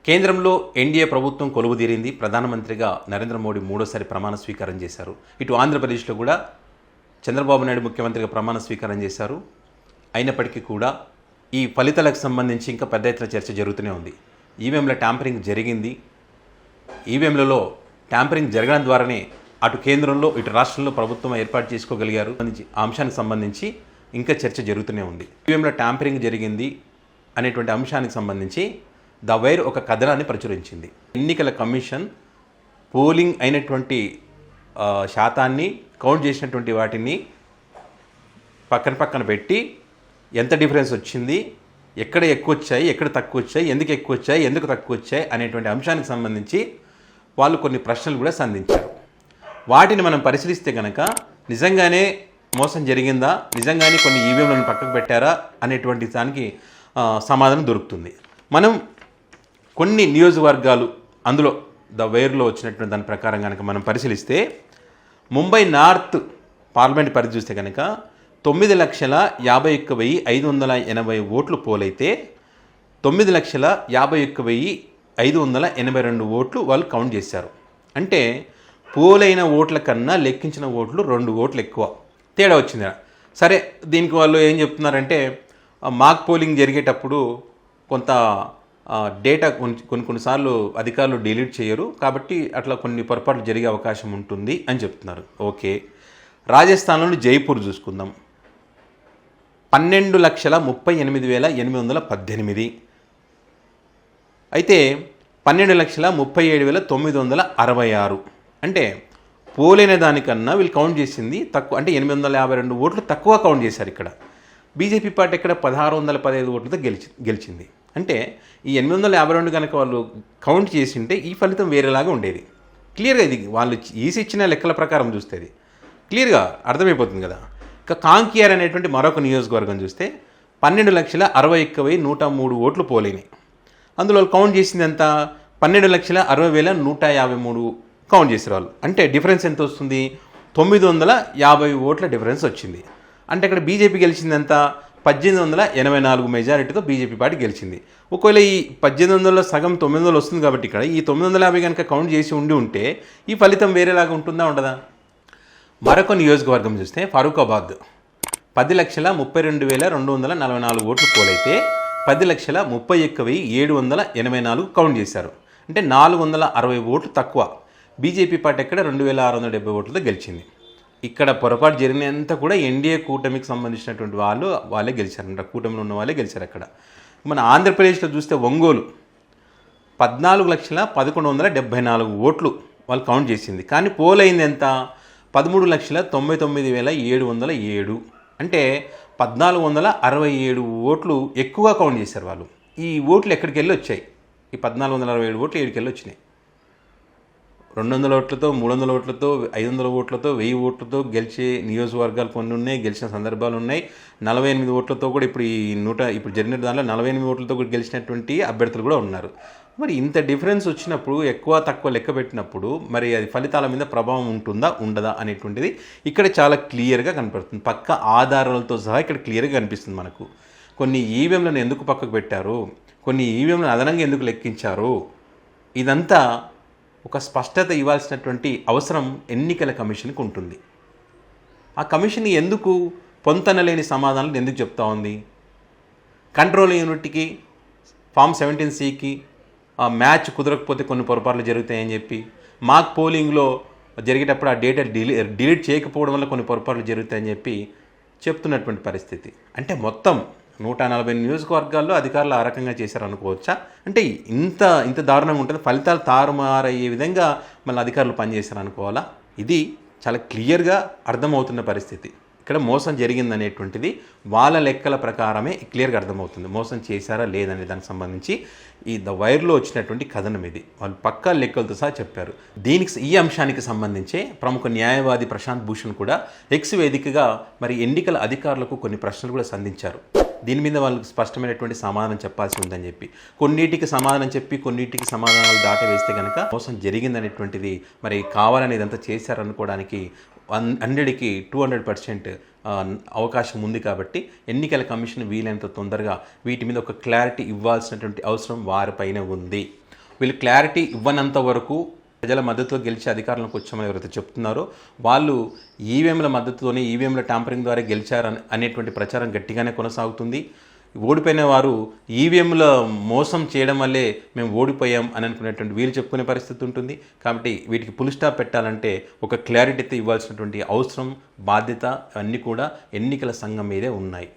కేంద్రంలో ఎన్డీఏ ప్రభుత్వం కొలువుదీరింది. ప్రధానమంత్రిగా నరేంద్ర మోడీ మూడోసారి ప్రమాణ స్వీకారం చేశారు. ఇటు ఆంధ్రప్రదేశ్లో కూడా చంద్రబాబు నాయుడు ముఖ్యమంత్రిగా ప్రమాణ స్వీకారం చేశారు. అయినప్పటికీ కూడా ఈ ఫలితాలకు సంబంధించి ఇంకా పెద్ద ఎత్తున చర్చ జరుగుతూనే ఉంది. ఈవీఎంల ట్యాంపరింగ్ జరిగింది. ఈవీఎంలలో ట్యాంపరింగ్ జరగడం ద్వారానే అటు కేంద్రంలో ఇటు రాష్ట్రంలో ప్రభుత్వం ఏర్పాటు చేసుకోగలిగారు. ఆ అంశానికి సంబంధించి ఇంకా చర్చ జరుగుతూనే ఉంది. ఈవీఎంల ట్యాంపరింగ్ జరిగింది అనేటువంటి అంశానికి సంబంధించి ద వైర్ ఒక కథనాన్ని ప్రచురించింది. ఎన్నికల కమిషన్ పోలింగ్ అయినటువంటి శాతాన్ని కౌంట్ చేసినటువంటి వాటిని పక్కన పెట్టి ఎంత డిఫరెన్స్ వచ్చింది, ఎక్కడ ఎక్కువ వచ్చాయి, ఎక్కడ తక్కువ వచ్చాయి, ఎందుకు ఎక్కువ వచ్చాయి, ఎందుకు తక్కువ వచ్చాయి అనేటువంటి అంశానికి సంబంధించి వాళ్ళు కొన్ని ప్రశ్నలు కూడా సంధించారు. వాటిని మనం పరిశీలిస్తే కనుక నిజంగానే మోసం జరిగిందా, నిజంగానే కొన్ని ఈవీఎంలను పక్కకు పెట్టారా అనేటువంటి దానికి సమాధానం దొరుకుతుంది. మనం కొన్ని నియోజకవర్గాలు అందులో ద వైర్లో వచ్చినటువంటి దాని ప్రకారం కనుక మనం పరిశీలిస్తే ముంబై నార్త్ పార్లమెంట్ పరిధి చూస్తే కనుక 9,51,580 ఓట్లు పోలైతే 9,51,582 ఓట్లు వాళ్ళు కౌంట్ చేశారు. అంటే పోలైన ఓట్ల కన్నా లెక్కించిన ఓట్లు 2 ఓట్లు ఎక్కువ తేడా వచ్చింది. సరే, దీనికి వాళ్ళు ఏం చెప్తున్నారంటే మాక్ పోలింగ్ జరిగేటప్పుడు కొంత డేటా కొన్నిసార్లు అధికారులు డిలీట్ చేయరు, కాబట్టి అట్లా కొన్ని పొరపాట్లు జరిగే అవకాశం ఉంటుంది అని చెప్తున్నారు. ఓకే, రాజస్థాన్లోని జైపూర్ చూసుకుందాం. 12,38,818 అయితే 12,37,966 అంటే పోలైన దానికన్నా వీళ్ళు కౌంట్ చేసింది తక్కువ, అంటే 852 ఓట్లు తక్కువ కౌంట్ చేశారు. ఇక్కడ బీజేపీ పార్టీ ఇక్కడ 1,615 ఓట్లతో గెలిచింది. అంటే ఈ 852 కనుక వాళ్ళు కౌంట్ చేసింటే ఈ ఫలితం వేరేలాగా ఉండేది. క్లియర్గా ఇది వాళ్ళు ఇచ్చిన లెక్కల ప్రకారం చూస్తే ఇది క్లియర్గా అర్థమైపోతుంది కదా. ఇక కాంకియార్ అనేటువంటి మరొక నియోజకవర్గం చూస్తే 12,61,103 ఓట్లు పోలేనాయి. అందులో కౌంట్ చేసింది ఎంత, 12,60,153 కౌంట్ చేసారు వాళ్ళు. అంటే డిఫరెన్స్ ఎంత వస్తుంది, 950 ఓట్ల డిఫరెన్స్ వచ్చింది. అంటే ఇక్కడ బీజేపీ గెలిచింది ఎంత, 1884 మెజారిటీతో బీజేపీ పార్టీ గెలిచింది. ఒకవేళ ఈ 1800లో సగం 900 వస్తుంది కాబట్టి ఇక్కడ ఈ 950 కనుక కౌంట్ చేసి ఉంటే ఈ ఫలితం వేరేలాగా ఉంటుందా ఉండదా. మరొక నియోజకవర్గం చూస్తే ఫరూకాబాద్ 10,32,244 ఓట్లు పోలైతే 10,31,784 కౌంట్ చేశారు. అంటే 460 ఓట్లు తక్కువ. బీజేపీ పార్టీ ఎక్కడ 2,670 ఓట్లతో గెలిచింది. ఇక్కడ పొరపాటు జరిగినంత కూడా ఎన్డీఏ కూటమికి సంబంధించినటువంటి వాళ్ళే గెలిచారంట, కూటమిలో ఉన్న వాళ్ళే గెలిచారు. అక్కడ మన ఆంధ్రప్రదేశ్లో చూస్తే ఒంగోలు 14,11,74 ఓట్లు వాళ్ళు కౌంట్ చేసింది. కానీ పోలైంది ఎంత, 13,99,707 అంటే 1,467 ఓట్లు ఎక్కువ కౌంట్ చేశారు వాళ్ళు. ఈ ఓట్లు ఎక్కడికి వెళ్ళి వచ్చాయి, ఈ 1,467 ఓట్లు ఎక్కడికి వెళ్ళి వచ్చినాయి. 200 ఓట్లతో, 300 ఓట్లతో, 500 ఓట్లతో, 1000 ఓట్లతో గెలిచే నియోజకవర్గాలు కొన్ని ఉన్నాయి, గెలిచిన సందర్భాలు ఉన్నాయి. 48 ఓట్లతో కూడా ఇప్పుడు జరిగిన దానిలో 48 ఓట్లతో కూడా గెలిచినటువంటి అభ్యర్థులు కూడా ఉన్నారు. మరి ఇంత డిఫరెన్స్ వచ్చినప్పుడు, ఎక్కువ తక్కువ లెక్క పెట్టినప్పుడు మరి అది ఫలితాల మీద ప్రభావం ఉంటుందా ఉండదా అనేటువంటిది ఇక్కడ చాలా క్లియర్గా కనపడుతుంది. పక్క ఆధారాలతో సహా ఇక్కడ క్లియర్గా కనిపిస్తుంది మనకు. కొన్ని ఈవీఎంలను ఎందుకు పక్కకు పెట్టారు, కొన్ని ఈవీఎంలను అదనంగా ఎందుకు లెక్కించారు, ఇదంతా ఒక స్పష్టత ఇవ్వాల్సినటువంటి అవసరం ఎన్నికల కమిషన్కి ఉంటుంది. ఆ కమిషన్ ఎందుకు పొంతనలేని సమాధానాలు ఎందుకు చెప్తా ఉంది. కంట్రోల్ యూనిట్కి ఫామ్ 17(c)కి మ్యాచ్ కుదరకపోతే కొన్ని పొరపాట్లు జరుగుతాయని చెప్పి, మాక్ పోలింగ్లో జరిగేటప్పుడు ఆ డేటా డిలీట్ చేయకపోవడం వల్ల కొన్ని పొరపాట్లు జరుగుతాయని చెప్పి చెప్తున్నటువంటి పరిస్థితి. అంటే మొత్తం 140 నియోజకవర్గాల్లో అధికారులు ఆ రకంగా చేశారనుకోవచ్చా. అంటే ఇంత దారుణంగా ఉంటుంది, ఫలితాలు తారుమారయ్యే విధంగా మళ్ళీ అధికారులు పనిచేశారనుకోవాలా. ఇది చాలా క్లియర్గా అర్థమవుతున్న పరిస్థితి. ఇక్కడ మోసం జరిగిందనేటువంటిది వాళ్ళ లెక్కల ప్రకారమే క్లియర్గా అర్థమవుతుంది. మోసం చేశారా లేదనే దానికి సంబంధించి ద వైర్లో వచ్చినటువంటి కథనం ఇది. వాళ్ళు పక్కా లెక్కలతో సహా చెప్పారు. ఈ అంశానికి సంబంధించే ప్రముఖ న్యాయవాది ప్రశాంత్ భూషణ్ కూడా ఎక్స్ వేదికగా మరి ఎన్నికల అధికారులకు కొన్ని ప్రశ్నలు కూడా సంధించారు. దీని మీద వాళ్ళకి స్పష్టమైనటువంటి సమాధానం చెప్పాల్సి ఉందని చెప్పి, కొన్నిటికి సమాధానం చెప్పి కొన్నిటికి సమాధానాలు దాటవేస్తే కనుక మోసం జరిగిందనేటువంటిది మరి కావాలని ఇదంతా చేశారనుకోవడానికి 100కి 200% అవకాశం ఉంది. కాబట్టి ఎన్నికల కమిషన్ వీలైనంత తొందరగా వీటి మీద ఒక క్లారిటీ ఇవ్వాల్సినటువంటి అవసరం వారిపైన ఉంది. వీళ్ళు క్లారిటీ ఇవ్వనంత వరకు ప్రజల మద్దతుతో గెలిచి అధికారంలోకి వచ్చామని ఎవరైతే చెప్తున్నారో వాళ్ళు ఈవీఎంల మద్దతుతోనే ఈవీఎంల ట్యాంపరింగ్ ద్వారా గెలిచారని అనేటువంటి ప్రచారం గట్టిగానే కొనసాగుతుంది. ఓడిపోయిన వారు ఈవీఎంల మోసం చేయడం వల్లే మేము ఓడిపోయాం అని అనుకునేటువంటి వీళ్ళు చెప్పుకునే పరిస్థితి ఉంటుంది. కాబట్టి వీటికి ఫుల్ స్టాప్ పెట్టాలంటే ఒక క్లారిటీతో ఇవ్వాల్సినటువంటి అవసరం, బాధ్యత అన్నీ కూడా ఎన్నికల సంఘం మీదే ఉన్నాయి.